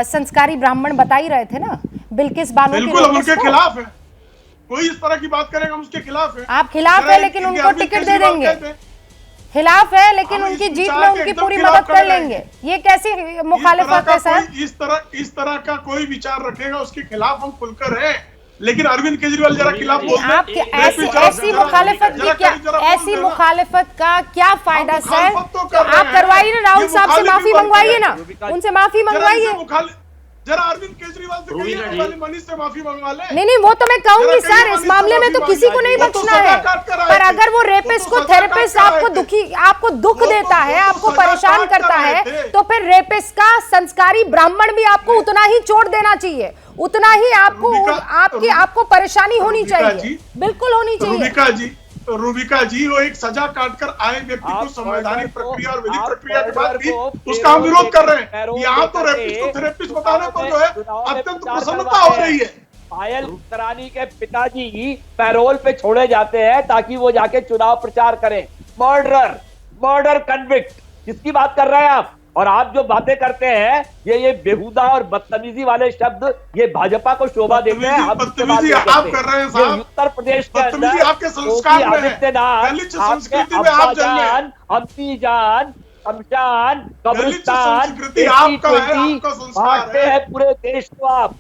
संस्कारी ब्राह्मण बता ही रहे थे ना, बिल्किस बानो की बिल्कुल हम उनके खिलाफ है, कोई इस तरह की बात करेगा हम उसके खिलाफ है। आप खिलाफ है लेकिन उनको टिकट दे देंगे, खिलाफ है लेकिन उनकी जीत में उनकी पूरी मदद कर लेंगे, ये कैसी मुखालिफत है सर? इस तरह का कोई विचार रखेगा उसके खिलाफ हम खुलकर हैं, लेकिन अरविंद केजरीवाल जरा खिलाफ बोलते हैं। आप ऐसी मुखालिफत की क्या, ऐसी मुखालिफत का क्या फायदा सर? तो आप करवाइए ना, राहुल साहब से माफी मंगवाइए ना, उनसे माफी मंगवाइए, जरा अरविंद केजरीवाल से कहिए, मनीष से माफी मंगवा ले। नहीं वो तो मैं कहूंगी सर, इस मामले में तो किसी को नहीं बख्शना है, पर अगर वो रेपिस्ट को थेरेपिस्ट आपको दुख देता है, आपको परेशान करता है, तो फिर रेपिस्ट का संस्कारी ब्राह्मण भी आपको उतना ही चोट देना चाहिए, उतना ही आपको परेशानी होनी चाहिए, बिल्कुल होनी चाहिए। रूबिका जी वो एक सजा काटकर आए व्यक्ति को संवैधानिक प्रक्रिया और विधिक प्रक्रिया के बाद भी उसका हम विरोध कर रहे हैं। यहाँ तो रेपिस्ट को थेरेपिस्ट बताने पर जो है अत्यंत प्रसन्नता हो रही है। पायल करानी के पिताजी पैरोल पे छोड़े जाते हैं ताकि वो जाके चुनाव प्रचार करें। मर्डर कन्विक्ट, किसकी बात कर रहे हैं आप? और आप जो बातें करते हैं ये बेहुदा और बदतमीजी वाले शब्द ये भाजपा को शोभा देते हैं। आप कर रहे हैं साहब, उत्तर प्रदेश के अंदर आपके संस्कार में है, आदित्यनाथ, आपके अब्बा जान, अम्मी जान, शमशान, कब्रिस्तान बांटते हैं पूरे देश को। आप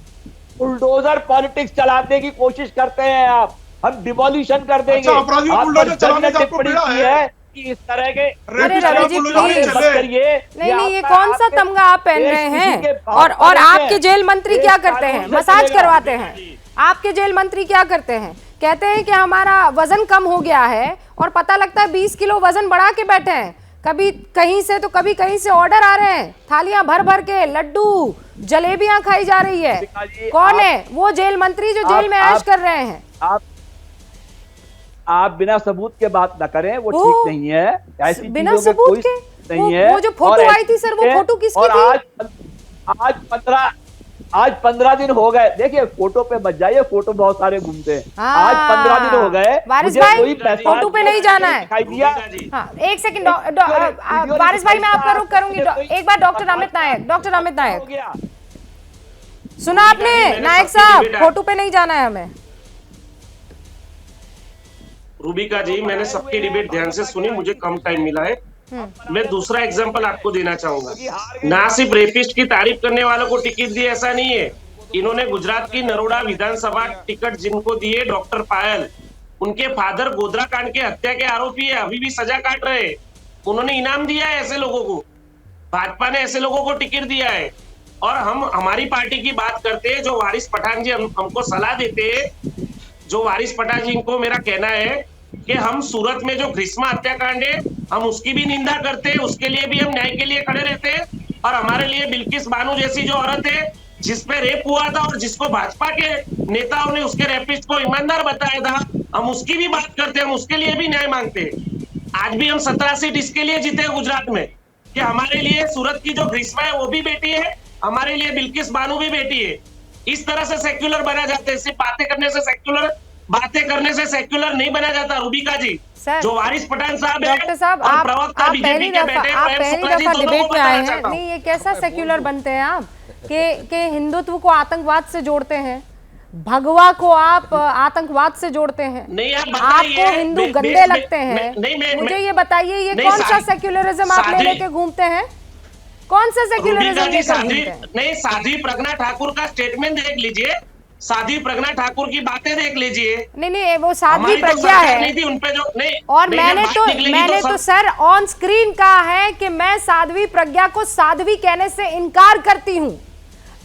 बुलडोजर पॉलिटिक्स चलाने की कोशिश करते हैं आप, हम डिमोलिशन कर देंगे। आपने टिप्पणी की है कि इस तरह के, अरे रवि जी प्लीज नहीं ये कौन सा तमगा आप पहन रहे हैं? और आपके जेल मंत्री क्या करते हैं? मसाज करवाते हैं। आपके जेल मंत्री क्या करते हैं? कहते हैं कि हमारा वजन कम हो गया है, और पता लगता है 20 किलो वजन बढ़ा के बैठे हैं। कभी कहीं से तो कभी कहीं से ऑर्डर आ रहे हैं, थालियां भर भर के लड्डू जलेबियां खाई जा रही है। कौन है वो जेल मंत्री जो जेल में ऐश कर रहे हैं? आप बिना सबूत के बात न करें, वो ठीक नहीं है। ऐसी बिना सबूत के नहीं है। वो जो फोटो आई थी सर, वो फोटो किसकी थी? आज 15 दिन हो गए। देखिए फोटो पे मत जाइए, फोटो बहुत सारे घूमते हैं। आज 15 दिन हो गए, वारिस भाई फोटो पे नहीं जाना है। हाँ, एक सेकंड वारिस भाई, मैं आपका रुख करूंगी। एक बार डॉक्टर अमित नायक, सुना आपने? नायक साहब फोटो पे नहीं जाना है हमें। रूबिका जी, मैंने सबकी डिबेट ध्यान से सुनी, मुझे कम टाइम मिला है। मैं दूसरा एग्जांपल आपको देना चाहूंगा। ना सिर्फ रेपिस्ट की तारीफ करने वालों को टिकट दी, ऐसा नहीं है। इन्होंने गुजरात की नरोड़ा विधानसभा टिकट जिनको दिए, डॉक्टर पायल, उनके फादर गोधरा कांड के हत्या के आरोपी है, अभी भी सजा काट रहे हैं। उन्होंने इनाम दिया है ऐसे लोगों को, भाजपा ने ऐसे लोगों को टिकट दिया है। और हम हमारी पार्टी की बात करते हैं, जो वारिस पठान जी हमको सलाह देते हैं, जो वारिस पठान जी को मेरा कहना है कि हम सूरत में जो ग्रीष्मा हत्याकांड है, हम उसकी भी निंदा करते हैं, उसके लिए भी हम न्याय के लिए खड़े रहते हैं। और हमारे लिए बिल्किस बानो जैसी जो औरत है, जिसपे रेप हुआ था और जिसको भाजपा के नेताओं ने उसके रेपिस्ट को ईमानदार बताया था, हम उसकी भी बात करते हैं, हम उसके लिए भी न्याय मांगते हैं। आज भी हम 17 सीट इसके लिए जीते हैं गुजरात में, कि हमारे लिए सूरत की जो ग्रीष्मा है वो भी बेटी है, हमारे लिए बिल्किस बानो भी बेटी है। इस तरह से सेक्युलर बना जाते हैं। सिर्फ बातें करने से सेक्युलर नहीं बना जाता। रूबिका जी, जो वारिस पठान साहब है, डॉक्टर साहब, आप पहली दफा डिबेट में आए हैं। नहीं, ये कैसा सेक्युलर बनते हैं आप कि हिंदुत्व को आतंकवाद से जोड़ते हैं, भगवा को आप आतंकवाद से जोड़ते हैं। नहीं, आपको हिंदू गंदे लगते हैं। मुझे ये बताइए, ये कौन सा सेक्युलरिज्म आप लेके घूमते हैं? कौन सा सेक्युलरिज्म? नहीं, साध्वी प्रज्ञा ठाकुर का स्टेटमेंट देख लीजिए, साध्वी प्रज्ञा ठाकुर की बातें देख लीजिए। नहीं, वो साध्वी प्रज्ञा है। नहीं थी उनपे जो नहीं, और मैंने तो सर ऑन स्क्रीन कहा है कि मैं साध्वी प्रज्ञा को साध्वी कहने से इनकार करती हूँ।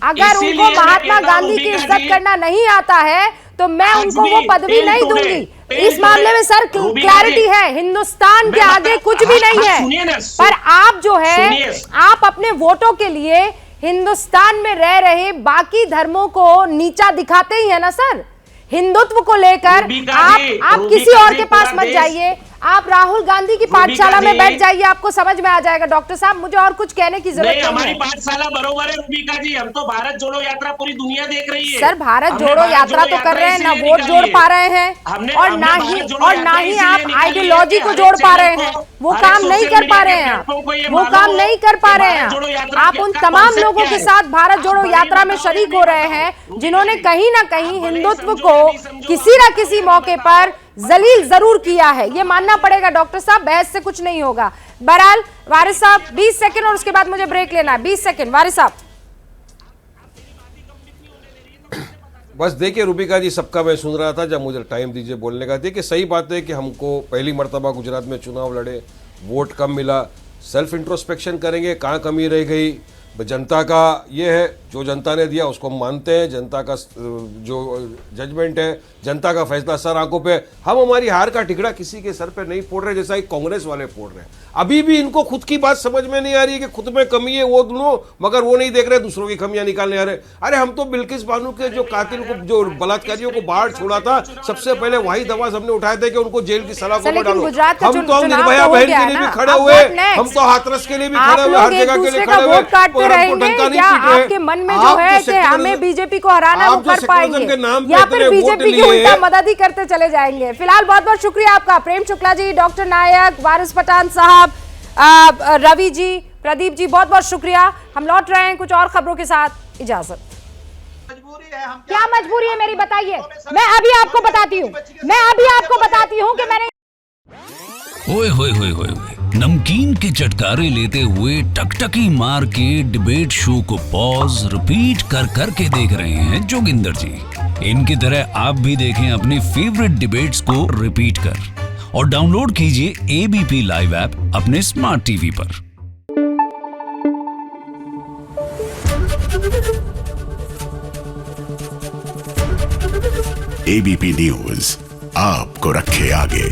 अगर उनको महात्मा गांधी की इज्जत करना नहीं आता है तो मैं उनको वो पदवी नहीं दूंगी। इस मामले में सर क्लैरिटी है, हिंदुस्तान के आगे कुछ भी नहीं है। पर आप जो है, आप अपने वोटों के लिए हिंदुस्तान में रह रहे बाकी धर्मों को नीचा दिखाते ही है ना सर। हिंदुत्व को लेकर आप किसी और के पास मत जाइए, आप राहुल गांधी की पाठशाला में बैठ जाइए, आपको समझ में आ जाएगा। डॉक्टर साहब मुझे और कुछ कहने की जरूरत नहीं है। हमारी पाठशाला बरोबर है रूबिका जी, हम तो भारत जोड़ो यात्रा पूरी दुनिया देख रही है। सर भारत जोड़ो यात्रा तो कर रहे हैं, ना वोट जोड़ पा रहे हैं और ना ही आप आइडियोलॉजी को जोड़ पा रहे हैं। वो काम नहीं कर पा रहे हैं, वो काम नहीं कर पा रहे हैं। आप उन तमाम लोगों के साथ भारत जोड़ो यात्रा में शरीक हो रहे हैं जिन्होंने कहीं ना कहीं हिंदुत्व को किसी न किसी मौके पर जलील जरूर किया है, ये मानना पड़ेगा डॉक्टर साहब, बहस से कुछ नहीं होगा। बहरहाल वारिस साहब 20 सेकंड और उसके बाद मुझे ब्रेक लेना है। 20 सेकंड वारिस साहब। बस देखिए रूबिका जी, सबका मैं सुन रहा था, जब मुझे टाइम दीजिए बोलने का। देखिए सही बात है कि हमको पहली मर्तबा गुजरात में चुनाव लड़े, वोट कम मिला, सेल्फ इंट्रोस्पेक्शन करेंगे कहाँ कमी रह गई। जनता का ये है, जो जनता ने दिया उसको हम मानते हैं, जनता का जो जजमेंट है, जनता का फैसला सर आंखों पे। हम हमारी हार का टिकड़ा किसी के सर पे नहीं फोड़ रहे, जैसा कि कांग्रेस वाले फोड़ रहे हैं। अभी भी इनको खुद की बात समझ में नहीं आ रही है कि खुद में कमी है वो दोनों, मगर वो नहीं देख रहे दूसरों की कमियां निकालने आ रहे। अरे हम तो बिल्किस बानो के जो कातिल को, जो बलात्कारियों को बाहर छोड़ा था, सबसे पहले वही दवा हमने उठाए थे कि उनको जेल की सलाखों में डालो। हम तो निर्भया बहन के लिए भी खड़े हुए, हम तो हाथरस के लिए भी खड़े हुए, हर जगह के लिए खड़े हुए। आपके मन में जो है कि हमें बीजेपी को हराना वो कर पाएंगे या फिर बीजेपी की उल्टा मदद ही करते चले जाएंगे। फिलहाल बहुत बहुत शुक्रिया आपका प्रेम शुक्ला जी, डॉक्टर नायक, वारिस पठान साहब, रवि जी, प्रदीप जी, बहुत बहुत शुक्रिया। हम लौट रहे हैं कुछ और खबरों के साथ। इजाजत। क्या मजबूरी है मेरी बताइए, मैं अभी आपको बताती हूँ कि मैंने ओए होए होए होए नमकीन के चटकारे लेते हुए टकटकी मार के डिबेट शो को पॉज रिपीट कर करके देख रहे हैं जोगिंदर जी। इनकी तरह आप भी देखें अपने फेवरेट डिबेट्स को रिपीट कर और डाउनलोड कीजिए एबीपी लाइव ऐप अपने स्मार्ट टीवी पर। एबीपी न्यूज आपको रखे आगे।